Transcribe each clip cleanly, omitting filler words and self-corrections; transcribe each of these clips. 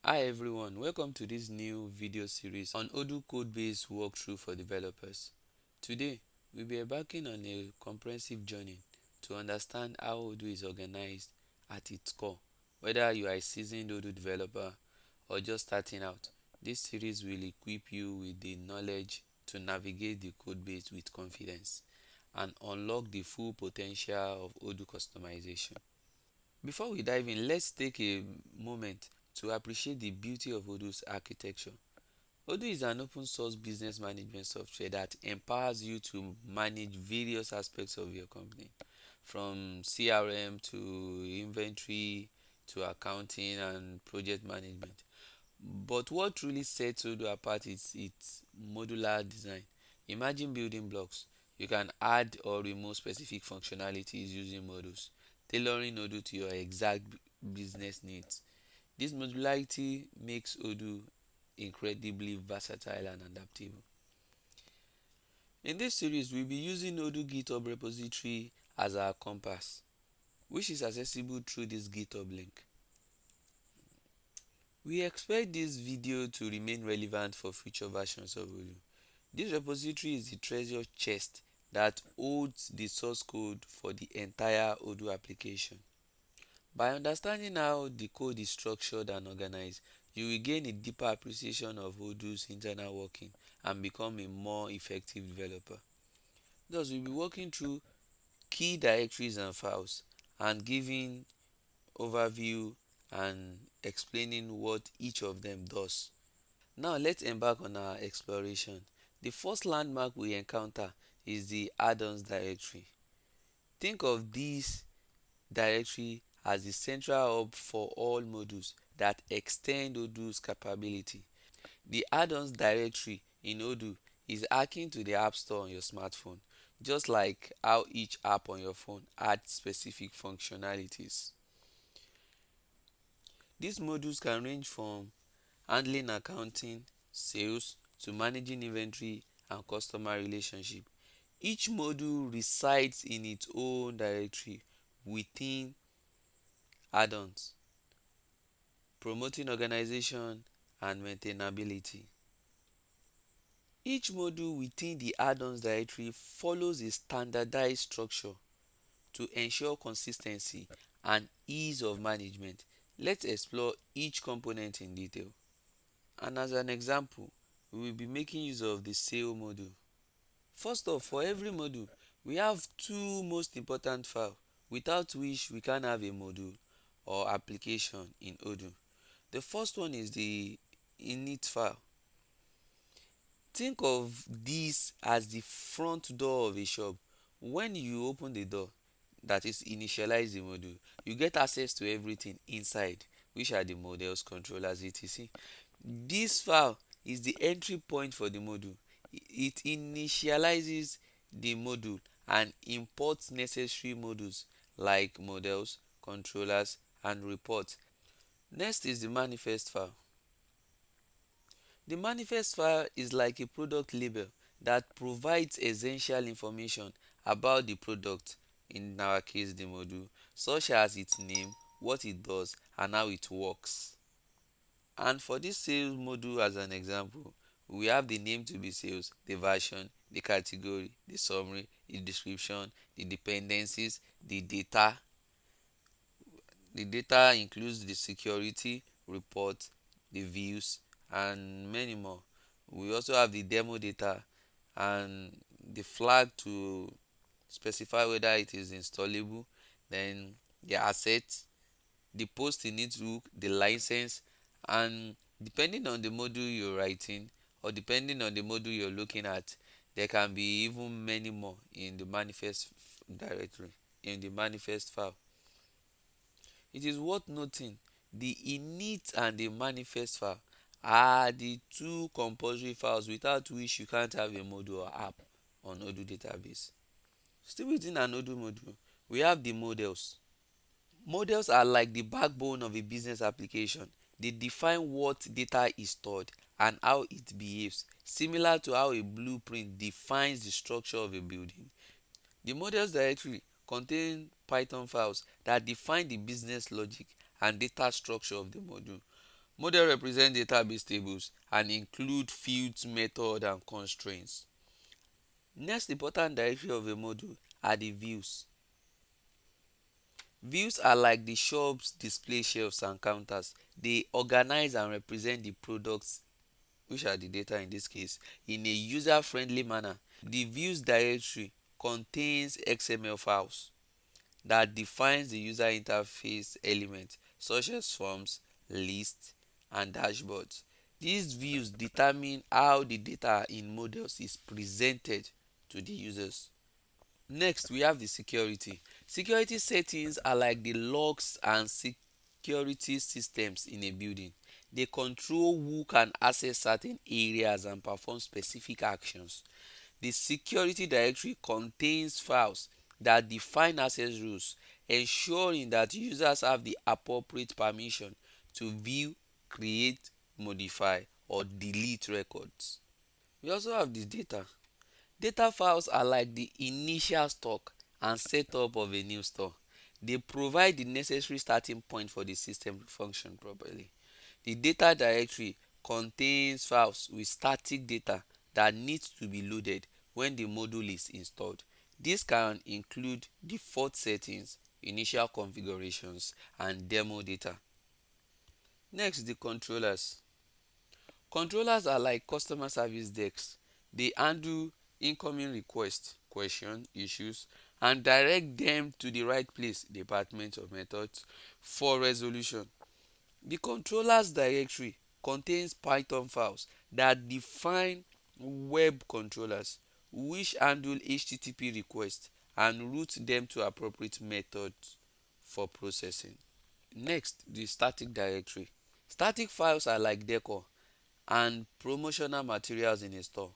Hi everyone, welcome to this new video series on Odoo Codebase walkthrough for developers. Today, we'll be embarking on a comprehensive journey to understand how Odoo is organized at its core. Whether you are a seasoned Odoo developer or just starting out, this series will equip you with the knowledge to navigate the codebase with confidence and unlock the full potential of Odoo customization. Before we dive in, let's take a moment to appreciate the beauty of Odoo's architecture. Odoo is an open source business management software that empowers you to manage various aspects of your company, from CRM to inventory to accounting and project management. But what truly sets Odoo apart is its modular design. Imagine building blocks. You can add or remove specific functionalities using modules, tailoring Odoo to your exact business needs. This modularity makes Odoo incredibly versatile and adaptable. In this series, we'll be using Odoo GitHub repository as our compass, which is accessible through this GitHub link. We expect this video to remain relevant for future versions of Odoo. This repository is the treasure chest that holds the source code for the entire Odoo application. By understanding how the code is structured and organized, you will gain a deeper appreciation of Odoo's internal working and become a more effective developer. Thus, we'll be working through key directories and files and giving overview and explaining what each of them does. Now let's embark on our exploration. The first landmark we encounter is the Addons directory. Think of this directory as the central hub for all modules that extend Odoo's capability. The Addons directory in Odoo is akin to the App Store on your smartphone, just like how each app on your phone adds specific functionalities. These modules can range from handling accounting, sales, to managing inventory and customer relationship. Each module resides in its own directory within Addons, promoting organization and maintainability. Each module within the Addons directory follows a standardized structure to ensure consistency and ease of management. Let's explore each component in detail. And as an example, we will be making use of the sale module. First off, for every module, we have two most important files without which we can't have a module or application in Odoo. The first one is the init file. Think of this as the front door of a shop. When you open the door, that is initialize the module, you get access to everything inside, which are the models, controllers, etc. This file is the entry point for the module. It initializes the module and imports necessary modules like models, controllers, and reports. Next is the manifest file. The manifest file is like a product label that provides essential information about the product, in our case the module, such as its name, what it does, and how it works. And for this sales module as an example, we have the name to be sales, the version, the category, the summary, the description, the dependencies, the data. The data includes the security, report, the views, and many more. We also have the demo data and the flag to specify whether it is installable, then the assets, the post in its hook, the license, and depending on the module you're writing or depending on the module you're looking at, there can be even many more in the manifest directory, in the manifest file. It is worth noting the init and the manifest file are the two compulsory files without which you can't have a module or app on Odoo database. Still within an Odoo module, we have the models. Models are like the backbone of a business application. They define what data is stored and how it behaves, similar to how a blueprint defines the structure of a building. The models directory contain Python files that define the business logic and data structure of the module. Model represent database tables and include fields, method and constraints. Next important directory of a module are the views. Views are like the shop's display shelves and counters. They organize and represent the products, which are the data in this case, in a user friendly manner. The views directory contains XML files that defines the user interface elements such as forms, lists and dashboards. These views determine how the data in models is presented to the users. Next, we have the security. Security settings are like the locks and security systems in a building. They control who can access certain areas and perform specific actions. The security directory contains files that define access rules, ensuring that users have the appropriate permission to view, create, modify, or delete records. We also have the data. Data files are like the initial stock and setup of a new store. They provide the necessary starting point for the system to function properly. The data directory contains files with static data that needs to be loaded when the module is installed. This can include default settings, initial configurations, and demo data. Next, the controllers. Controllers are like customer service desks. They handle incoming requests, questions, issues, and direct them to the right place, department, or methods for resolution. The controllers directory contains Python files that define web controllers, which handle HTTP requests and route them to appropriate methods for processing. Next, the static directory. Static files are like decor and promotional materials in a store.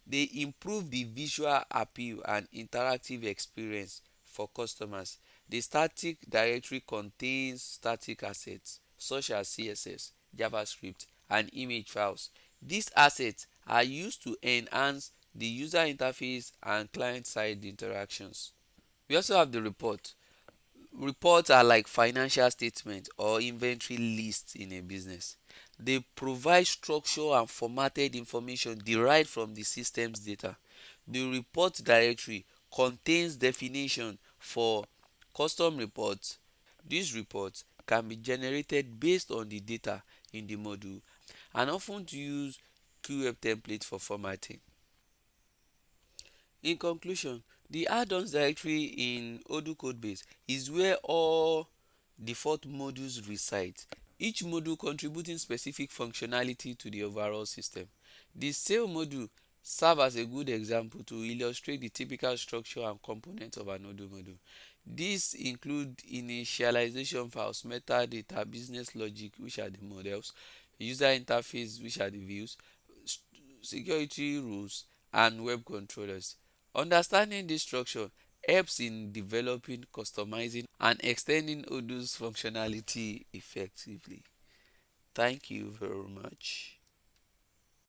They improve the visual appeal and interactive experience for customers. The static directory contains static assets such as CSS, JavaScript, and image files. These assets are used to enhance the user interface and client-side interactions. We also have the report. Reports are like financial statements or inventory lists in a business. They provide structure and formatted information derived from the system's data. The report directory contains definition for custom reports. These reports can be generated based on the data in the module and often use QWeb templates for formatting. In conclusion, the add-ons directory in Odoo Codebase is where all default modules reside, each module contributing specific functionality to the overall system. The sale module serve as a good example to illustrate the typical structure and components of an Odoo module. These include initialization files, metadata, business logic, which are the models, user interface, which are the views, security rules, and web controllers. Understanding this structure helps in developing, customizing, and extending Odoo's functionality effectively. Thank you very much.